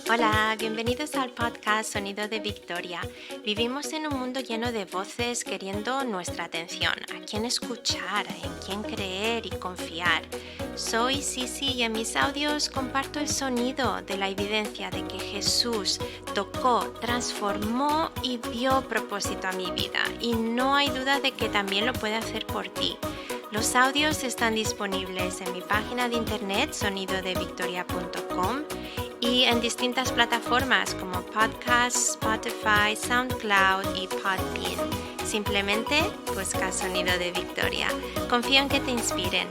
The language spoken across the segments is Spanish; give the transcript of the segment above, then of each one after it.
Hola, bienvenidos al podcast Sonido de Victoria. Vivimos en un mundo lleno de voces queriendo nuestra atención, a quién escuchar, en quién creer y confiar. Soy Sisi y en mis audios comparto el sonido de la evidencia de que Jesús tocó, transformó y dio propósito a mi vida. Y no hay duda de que también lo puede hacer por ti. Los audios están disponibles en mi página de internet sonidodevictoria.com y en distintas plataformas como Podcast, Spotify, SoundCloud y Podbean. Simplemente busca Sonido de Victoria. Confío en que te inspiren.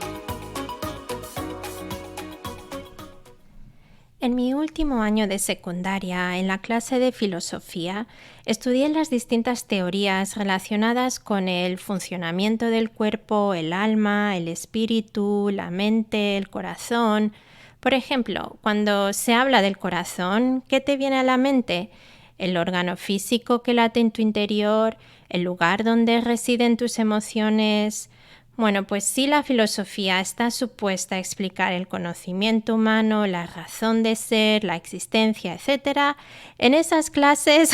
En mi último año de secundaria, en la clase de filosofía, estudié las distintas teorías relacionadas con el funcionamiento del cuerpo, el alma, el espíritu, la mente, el corazón. Por ejemplo, cuando se habla del corazón, ¿qué te viene a la mente? ¿El órgano físico que late en tu interior? ¿El lugar donde residen tus emociones? Bueno, pues sí, la filosofía está supuesta a explicar el conocimiento humano, la razón de ser, la existencia, etc. En esas clases,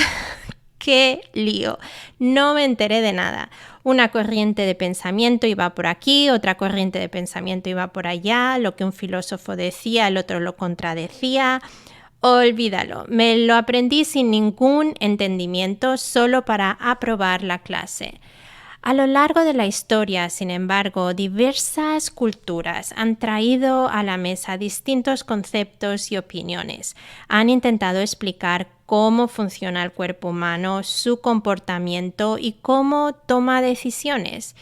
¡qué lío! No me enteré de nada. Una corriente de pensamiento iba por aquí, otra corriente de pensamiento iba por allá, lo que un filósofo decía, el otro lo contradecía. Olvídalo, me lo aprendí sin ningún entendimiento, solo para aprobar la clase. A lo largo de la historia, sin embargo, diversas culturas han traído a la mesa distintos conceptos y opiniones. Han intentado explicar cómo funciona el cuerpo humano, su comportamiento y cómo toma decisiones.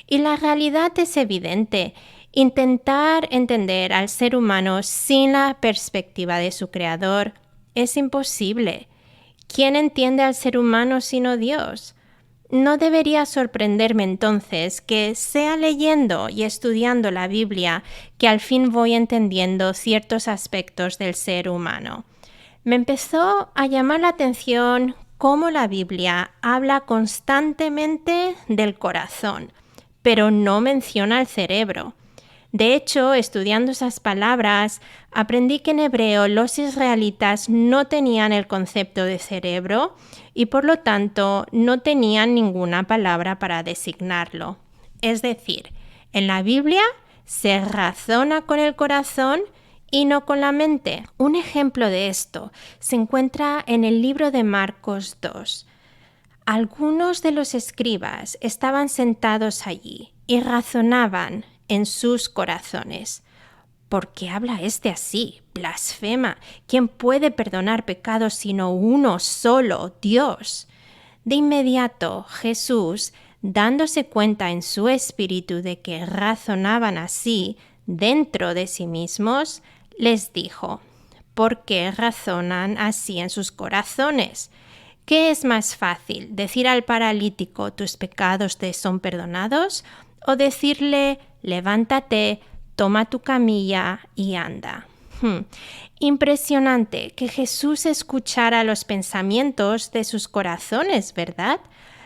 Y la realidad es evidente. Intentar entender al ser humano sin la perspectiva de su creador es imposible. ¿Quién entiende al ser humano sino Dios? No debería sorprenderme entonces que sea leyendo y estudiando la Biblia que al fin voy entendiendo ciertos aspectos del ser humano. Me empezó a llamar la atención cómo la Biblia habla constantemente del corazón, pero no menciona el cerebro. De hecho, estudiando esas palabras, aprendí que en hebreo los israelitas no tenían el concepto de cerebro y por lo tanto no tenían ninguna palabra para designarlo. Es decir, en la Biblia se razona con el corazón y no con la mente. Un ejemplo de esto se encuentra en el libro de Marcos 2. Algunos de los escribas estaban sentados allí y razonaban en sus corazones. ¿Por qué habla este así? Blasfema. ¿Quién puede perdonar pecados sino uno solo, Dios? De inmediato, Jesús, dándose cuenta en su espíritu de que razonaban así dentro de sí mismos, les dijo: ¿por qué razonan así en sus corazones? ¿Qué es más fácil, decir al paralítico tus pecados te son perdonados o decirle levántate, toma tu camilla y anda? Impresionante que Jesús escuchara los pensamientos de sus corazones, ¿verdad?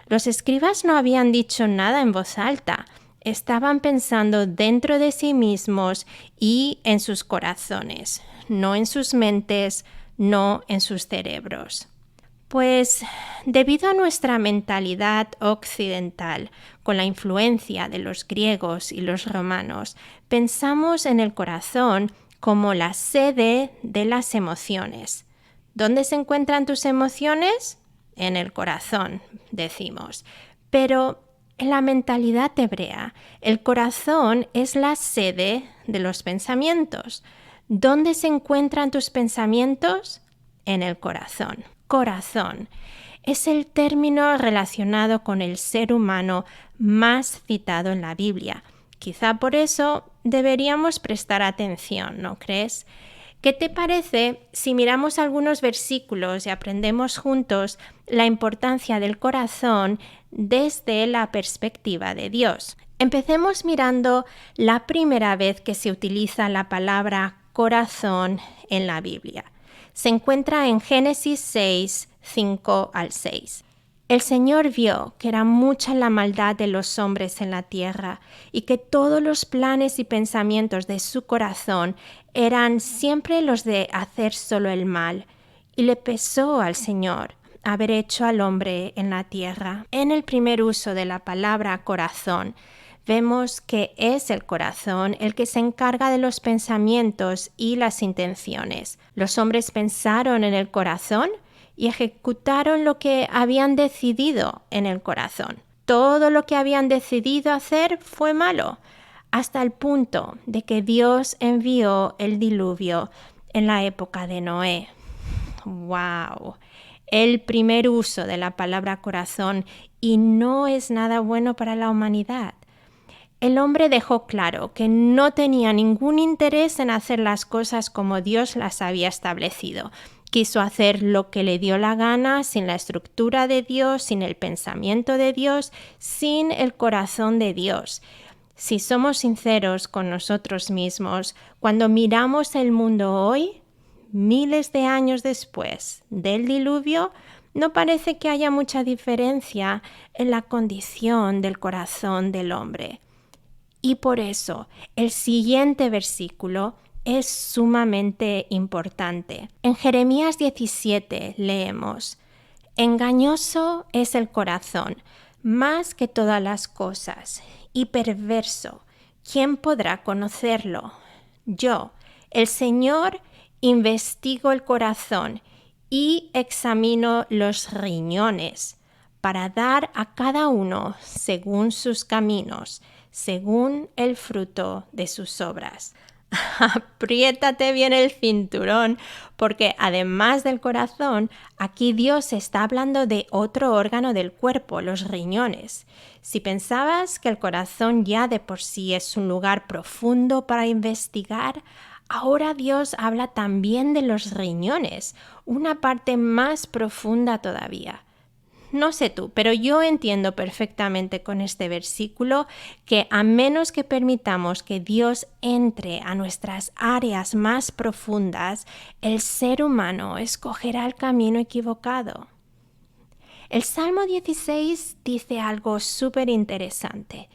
Los escribas no habían dicho nada en voz alta. Estaban pensando dentro de sí mismos y en sus corazones, no en sus mentes, no en sus cerebros. Pues debido a nuestra mentalidad occidental, con la influencia de los griegos y los romanos, pensamos en el corazón como la sede de las emociones. ¿Dónde se encuentran tus emociones? En el corazón, decimos. Pero en la mentalidad hebrea, el corazón es la sede de los pensamientos. ¿Dónde se encuentran tus pensamientos? En el corazón. Corazón es el término relacionado con el ser humano más citado en la Biblia. Quizá por eso deberíamos prestar atención, ¿no crees? ¿Qué te parece si miramos algunos versículos y aprendemos juntos la importancia del corazón desde la perspectiva de Dios? Empecemos mirando la primera vez que se utiliza la palabra corazón en la Biblia. Se encuentra en Génesis 6, 5 al 6. El Señor vio que era mucha la maldad de los hombres en la tierra y que todos los planes y pensamientos de su corazón eran siempre los de hacer solo el mal, y le pesó al Señor haber hecho al hombre en la tierra. En el primer uso de la palabra corazón, vemos que es el corazón el que se encarga de los pensamientos y las intenciones. Los hombres pensaron en el corazón y ejecutaron lo que habían decidido en el corazón. Todo lo que habían decidido hacer fue malo, hasta el punto de que Dios envió el diluvio en la época de Noé. ¡Wow! El primer uso de la palabra corazón, y no es nada bueno para la humanidad. El hombre dejó claro que no tenía ningún interés en hacer las cosas como Dios las había establecido. Quiso hacer lo que le dio la gana, sin la estructura de Dios, sin el pensamiento de Dios, sin el corazón de Dios. Si somos sinceros con nosotros mismos, cuando miramos el mundo hoy, miles de años después del diluvio, no parece que haya mucha diferencia en la condición del corazón del hombre. Y por eso, el siguiente versículo es sumamente importante. En Jeremías 17 leemos: engañoso es el corazón, más que todas las cosas, y perverso. ¿Quién podrá conocerlo? Yo, el Señor, investigo el corazón y examino los riñones, para dar a cada uno según sus caminos, según el fruto de sus obras. Apriétate bien el cinturón, porque además del corazón, aquí Dios está hablando de otro órgano del cuerpo, los riñones. Si pensabas que el corazón ya de por sí es un lugar profundo para investigar, ahora Dios habla también de los riñones, una parte más profunda todavía. No sé tú, pero yo entiendo perfectamente con este versículo que a menos que permitamos que Dios entre a nuestras áreas más profundas, el ser humano escogerá el camino equivocado. El Salmo 16 dice algo súper interesante.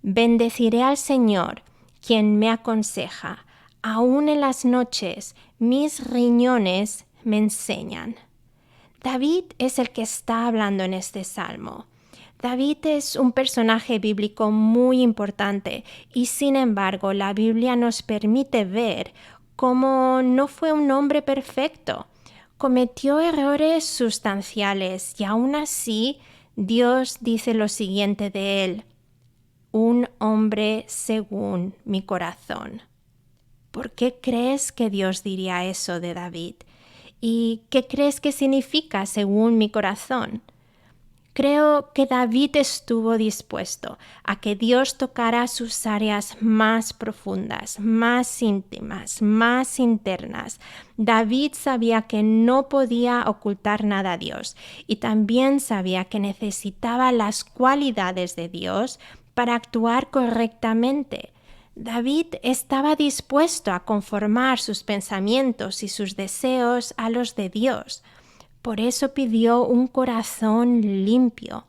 Bendeciré al Señor, quien me aconseja. Aún en las noches, mis riñones me enseñan. David es el que está hablando en este salmo. David es un personaje bíblico muy importante y sin embargo la Biblia nos permite ver cómo no fue un hombre perfecto. Cometió errores sustanciales y aún así Dios dice lo siguiente de él: un hombre según mi corazón. ¿Por qué crees que Dios diría eso de David? ¿Y qué crees que significa según mi corazón? Creo que David estuvo dispuesto a que Dios tocara sus áreas más profundas, más íntimas, más internas. David sabía que no podía ocultar nada a Dios y también sabía que necesitaba las cualidades de Dios para actuar correctamente. David estaba dispuesto a conformar sus pensamientos y sus deseos a los de Dios. Por eso pidió un corazón limpio.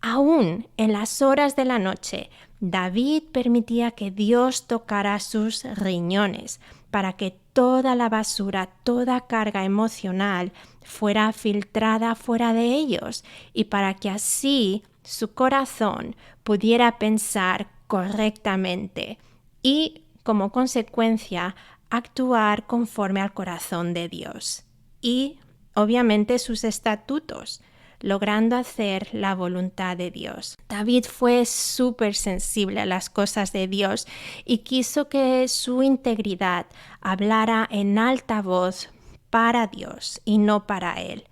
Aún en las horas de la noche, David permitía que Dios tocara sus riñones para que toda la basura, toda carga emocional fuera filtrada fuera de ellos y para que así su corazón pudiera pensar correctamente y, como consecuencia, actuar conforme al corazón de Dios y, obviamente, sus estatutos, logrando hacer la voluntad de Dios. David fue súper sensible a las cosas de Dios y quiso que su integridad hablara en alta voz para Dios y no para él.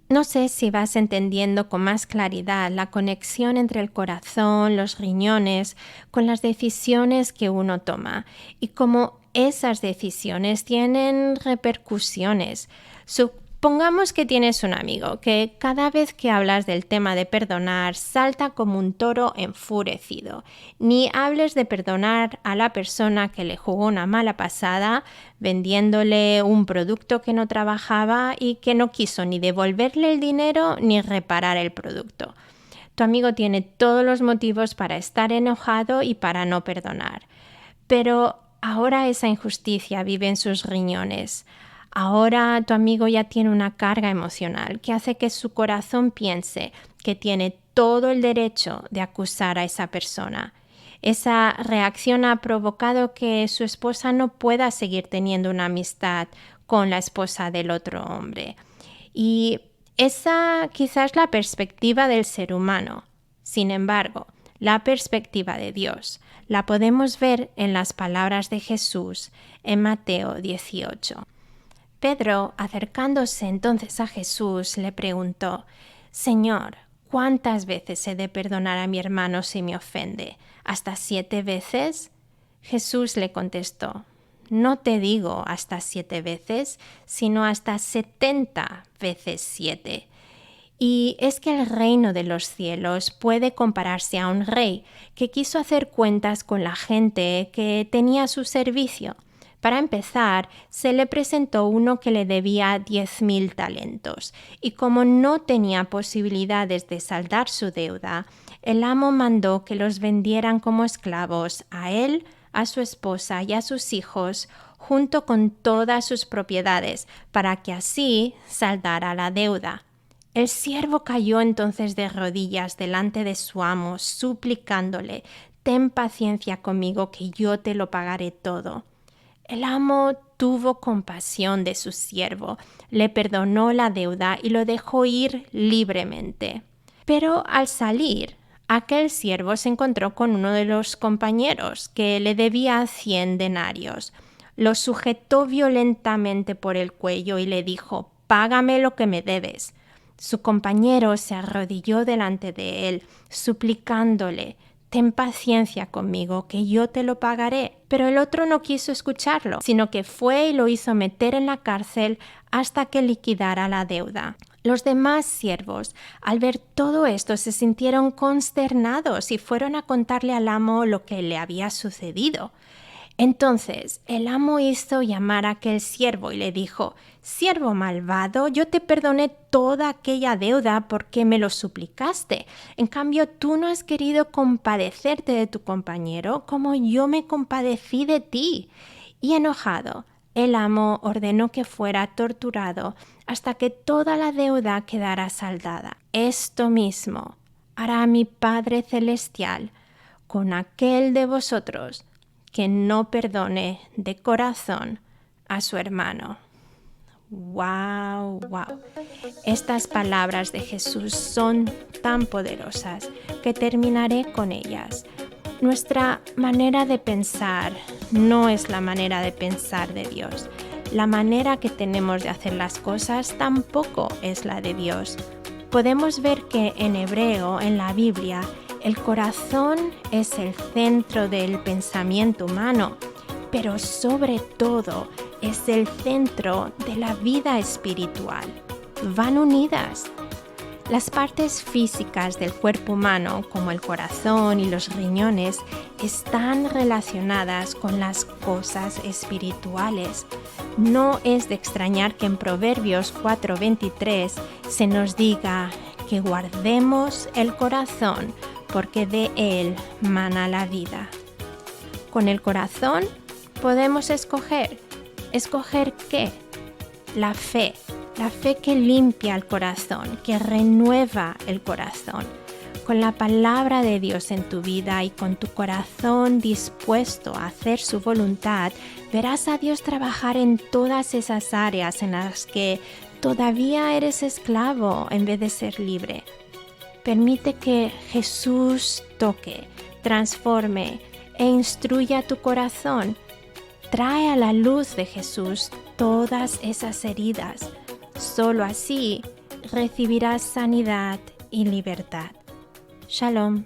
No sé si vas entendiendo con más claridad la conexión entre el corazón, los riñones, con las decisiones que uno toma y cómo esas decisiones tienen repercusiones. Su Pongamos que tienes un amigo que cada vez que hablas del tema de perdonar salta como un toro enfurecido. Ni hables de perdonar a la persona que le jugó una mala pasada vendiéndole un producto que no trabajaba y que no quiso ni devolverle el dinero ni reparar el producto. Tu amigo tiene todos los motivos para estar enojado y para no perdonar. Pero ahora esa injusticia vive en sus riñones. Ahora tu amigo ya tiene una carga emocional que hace que su corazón piense que tiene todo el derecho de acusar a esa persona. Esa reacción ha provocado que su esposa no pueda seguir teniendo una amistad con la esposa del otro hombre. Y esa quizás es la perspectiva del ser humano. Sin embargo, la perspectiva de Dios la podemos ver en las palabras de Jesús en Mateo 18. Pedro, acercándose entonces a Jesús, le preguntó: «Señor, ¿cuántas veces he de perdonar a mi hermano si me ofende? ¿Hasta 7 veces?» Jesús le contestó: «No te digo hasta 7 veces, sino hasta 70 veces 7». Y es que el reino de los cielos puede compararse a un rey que quiso hacer cuentas con la gente que tenía a su servicio. Para empezar, se le presentó uno que le debía 10,000 talentos, y como no tenía posibilidades de saldar su deuda, el amo mandó que los vendieran como esclavos a él, a su esposa y a sus hijos, junto con todas sus propiedades, para que así saldara la deuda. El siervo cayó entonces de rodillas delante de su amo, suplicándole: «Ten paciencia conmigo, que yo te lo pagaré todo». El amo tuvo compasión de su siervo, le perdonó la deuda y lo dejó ir libremente. Pero al salir, aquel siervo se encontró con uno de los compañeros que le debía 100 denarios. Lo sujetó violentamente por el cuello y le dijo: «Págame lo que me debes». Su compañero se arrodilló delante de él, suplicándole: «Ten paciencia conmigo, que yo te lo pagaré». Pero el otro no quiso escucharlo, sino que fue y lo hizo meter en la cárcel hasta que liquidara la deuda. Los demás siervos, al ver todo esto, se sintieron consternados y fueron a contarle al amo lo que le había sucedido. Entonces el amo hizo llamar a aquel siervo y le dijo: «Siervo malvado, yo te perdoné toda aquella deuda porque me lo suplicaste. En cambio, tú no has querido compadecerte de tu compañero como yo me compadecí de ti». Y enojado, el amo ordenó que fuera torturado hasta que toda la deuda quedara saldada. Esto mismo hará mi Padre Celestial con aquel de vosotros que no perdone de corazón a su hermano. ¡Wow! ¡Wow! Estas palabras de Jesús son tan poderosas que terminaré con ellas. Nuestra manera de pensar no es la manera de pensar de Dios. La manera que tenemos de hacer las cosas tampoco es la de Dios. Podemos ver que en hebreo, en la Biblia, el corazón es el centro del pensamiento humano, pero sobre todo es el centro de la vida espiritual. Van unidas. Las partes físicas del cuerpo humano, como el corazón y los riñones, están relacionadas con las cosas espirituales. No es de extrañar que en Proverbios 4:23 se nos diga que guardemos el corazón, porque de él mana la vida. Con el corazón podemos escoger. ¿Escoger qué? La fe que limpia el corazón, que renueva el corazón. Con la palabra de Dios en tu vida y con tu corazón dispuesto a hacer su voluntad, verás a Dios trabajar en todas esas áreas en las que todavía eres esclavo en vez de ser libre. Permite que Jesús toque, transforme e instruya tu corazón. Trae a la luz de Jesús todas esas heridas. Solo así recibirás sanidad y libertad. Shalom.